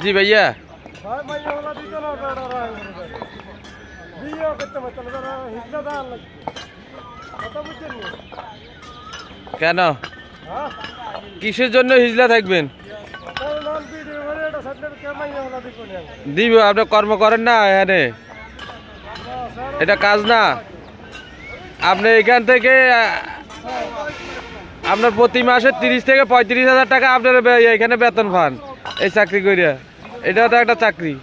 जी भैया কেন কিসের জন্য হিজলা থাকবেন? দিব আপনি কর্ম করেন না এখানে, এটা কাজ না। আপনি এখান থেকে আপনার প্রতি মাসে 30 থেকে 35,000 টাকা আপনার এখানে বেতন পান এই চাকরি করিয়া। এটা তো একটা চাকরি।